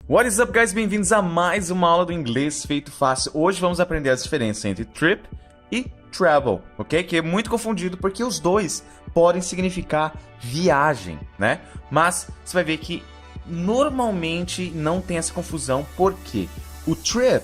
What is up, guys? Bem-vindos a mais uma aula do inglês feito fácil. Hoje vamos aprender as diferenças entre trip e travel, ok? Que é muito confundido porque os dois podem significar viagem, né? Mas você vai ver que normalmente não tem essa confusão porque o trip,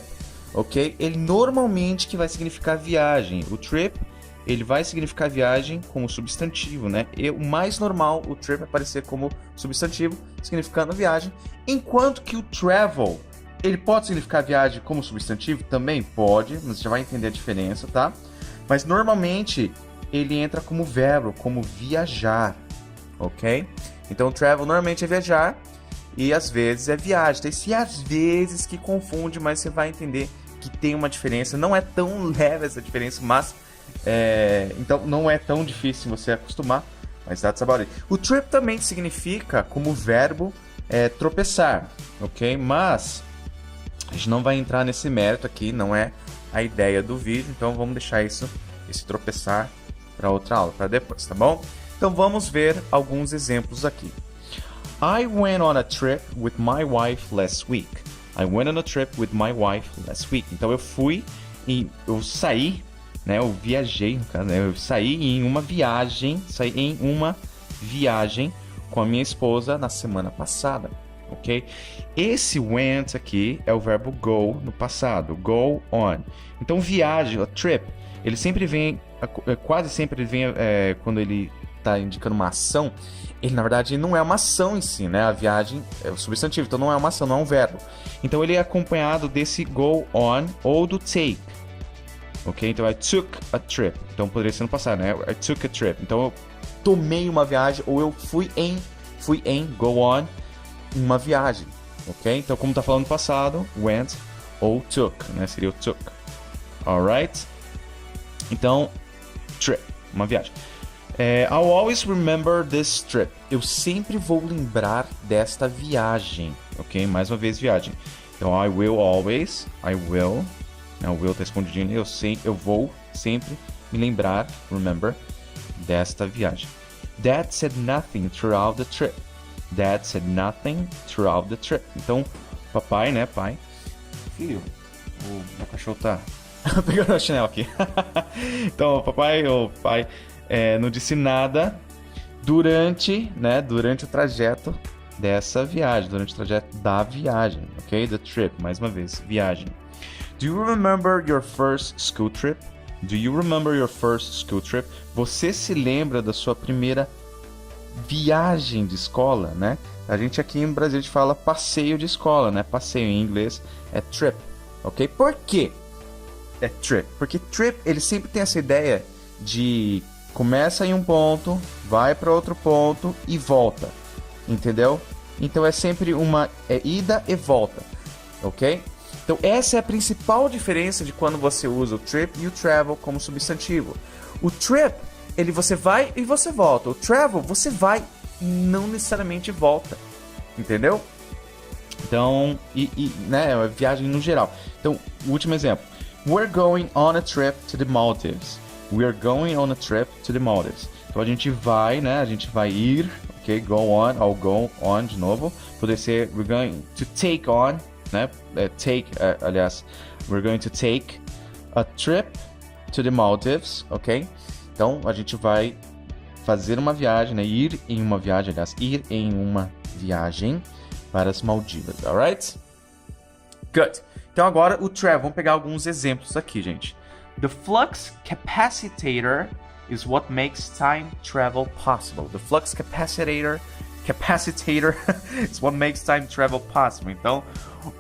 ok? Ele normalmente que vai significar viagem. O trip ele vai significar viagem como substantivo, né? E o mais normal, o trip aparecer como substantivo, significando viagem, enquanto que o travel, ele pode significar viagem como substantivo? Também pode, mas você já vai entender a diferença, tá? Mas normalmente ele entra como verbo, como viajar, ok? Então travel normalmente é viajar e às vezes é viagem. Tem esse às vezes que confunde, mas você vai entender que tem uma diferença. Não é tão leve essa diferença, mas então não é tão difícil você acostumar, mas that's about it. O trip também significa como verbo tropeçar, ok? Mas a gente não vai entrar nesse mérito aqui, não é a ideia do vídeo, então vamos deixar esse tropeçar para outra aula, para depois, tá bom? Então vamos ver alguns exemplos aqui. I went on a trip with my wife last week. I went on a trip with my wife last week. Então eu saí, né? Eu viajei, no caso, né? Eu saí em uma viagem com a minha esposa na semana passada, ok? Esse went aqui é o verbo go no passado, go on. Então viagem, a trip, ele sempre vem, quase sempre ele vem quando ele está indicando uma ação, ele na verdade não é uma ação em si, né? A viagem é o substantivo, então não é uma ação, não é um verbo. Então ele é acompanhado desse go on ou do take. Ok, então I took a trip. Então poderia ser no passado, né? I took a trip. Então eu tomei uma viagem ou eu fui em, go on, uma viagem. Ok? Então como tá falando no passado, went ou took, né? Seria o took. Alright? Então, trip, uma viagem. I'll always remember this trip. Eu sempre vou lembrar desta viagem. Ok? Mais uma vez, viagem. Então, I will. O will tá escondidinho. Eu vou sempre me lembrar, remember, desta viagem. Dad said nothing throughout the trip. Dad said nothing throughout the trip. Então, papai, né, pai. Filho, o meu cachorro tá pegando a chinela aqui. Então, o pai não disse nada durante o trajeto dessa viagem, durante o trajeto da viagem, ok? The trip, mais uma vez, viagem. Do you remember your first school trip? Do you remember your first school trip? Você se lembra da sua primeira viagem de escola, né? A gente aqui no Brasil a gente fala passeio de escola, né? Passeio em inglês é trip, ok? Por quê é trip? Porque trip, ele sempre tem essa ideia de começa em um ponto, vai para outro ponto e volta, entendeu? Então é sempre uma ida e volta, ok? Então essa é a principal diferença de quando você usa o trip e o travel como substantivo. O trip, você vai e você volta. O travel, você vai e não necessariamente volta. Entendeu? Então, né, é viagem no geral. Então, o último exemplo. We're going on a trip to the Maldives. We're going on a trip to the Maldives. Então a gente vai, né? A gente vai ir, ok? Go on, ou go on de novo. Poderia ser we're going to take on, né? Aliás, we're going to take a trip to the Maldives, ok? Então, a gente vai fazer uma viagem, né? Ir em uma viagem para as Maldivas, alright? Good. Então, agora o travel. Vamos pegar alguns exemplos aqui, gente. The flux capacitor is what makes time travel possible. The flux capacitor is what makes time travel possible. Então,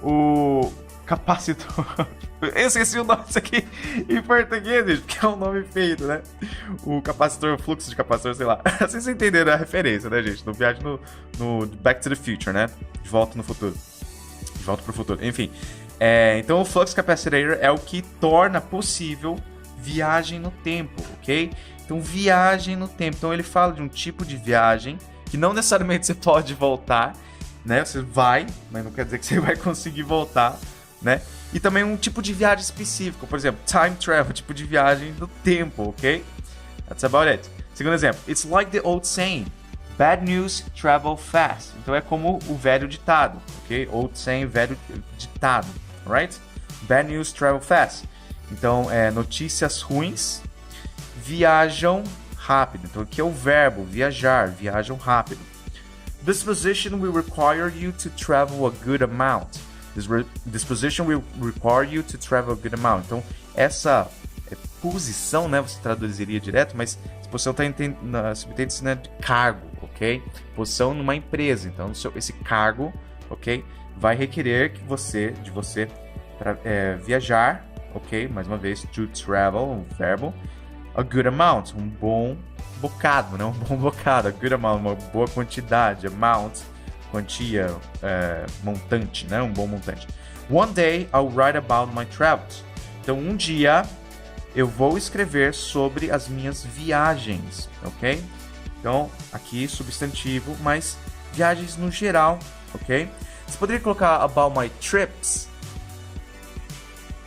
o capacitor... Eu esqueci o nome disso aqui em português, gente, porque é um nome feito, né? O capacitor, o fluxo de capacitor, sei lá. Vocês entenderam a referência, né, gente? No viagem no Back to the Future, né? De volta no futuro. De volta pro futuro. Enfim. Então, o flux capacitor é o que torna possível viagem no tempo, ok? Então, viagem no tempo. Então, ele fala de um tipo de viagem que não necessariamente você pode voltar, né? Você vai, mas não quer dizer que você vai conseguir voltar, né? E também um tipo de viagem específico, por exemplo, time travel, tipo de viagem no tempo, ok? That's about it. Segundo exemplo, it's like the old saying, Bad news travel fast. Então é como o velho ditado, ok? Old saying, velho ditado, alright? Bad news travel fast. Então, notícias ruins viajam rápido. Então aqui é o verbo, viajar, viajam rápido. This position will require you to travel a good amount. This position will require you to travel a good amount. Então, essa posição, né, você traduziria direto, mas essa posição está subentende-se, né, de cargo, ok? Posição numa empresa. Então, esse cargo, ok, vai requerer de você viajar, ok? Mais uma vez, to travel, um verbo. A good amount, um bom bocado, né? Um bom bocado. A good amount, uma boa quantidade. Amount, quantia, montante, né? Um bom montante. One day I'll write about my travels. Então, um dia eu vou escrever sobre as minhas viagens, ok? Então, aqui substantivo, mas viagens no geral, ok? Você poderia colocar about my trips?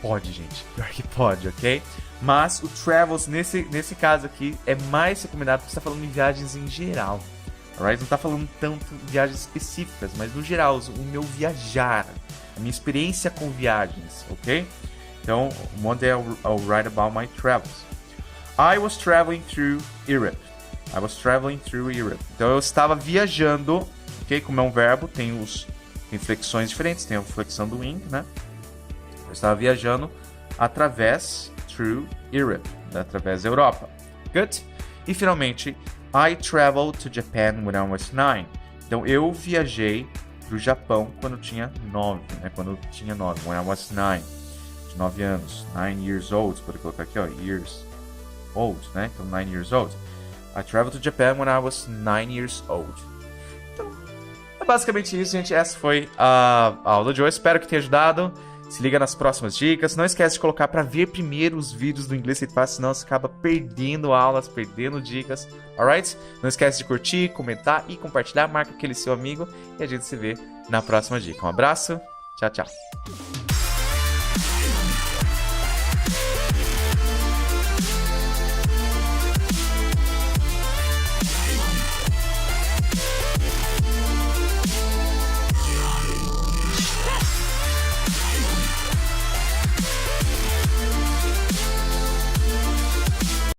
Pode, gente. Pior que pode, ok? Mas o travels, nesse caso aqui, é mais recomendado porque você está falando em viagens em geral. Alright? Não está falando tanto de viagens específicas, mas no geral, o meu viajar, a minha experiência com viagens, ok? Então, one day I'll write about my travels. I was traveling through Europe. I was traveling through Europe. Então, eu estava viajando, ok? Como é um verbo, tem flexões diferentes, tem a flexão do in, né? Eu estava viajando através, through Europe, através da Europa. Good? E finalmente, I traveled to Japan when I was 9. Então, eu viajei para o Japão quando eu tinha 9, né? Quando eu tinha 9, when I was 9. De 9 anos, 9 years old. Pode colocar aqui, ó, years old, né? Então, 9 years old. I traveled to Japan when I was 9 years old. Então, é basicamente isso, gente. Essa foi a aula de hoje. Espero que tenha ajudado. Se liga nas próximas dicas. Não esquece de colocar para ver primeiro os vídeos do Inglês Feito Fácil, senão você acaba perdendo aulas, perdendo dicas. Alright? Não esquece de curtir, comentar e compartilhar. Marca aquele seu amigo e a gente se vê na próxima dica. Um abraço. Tchau, tchau.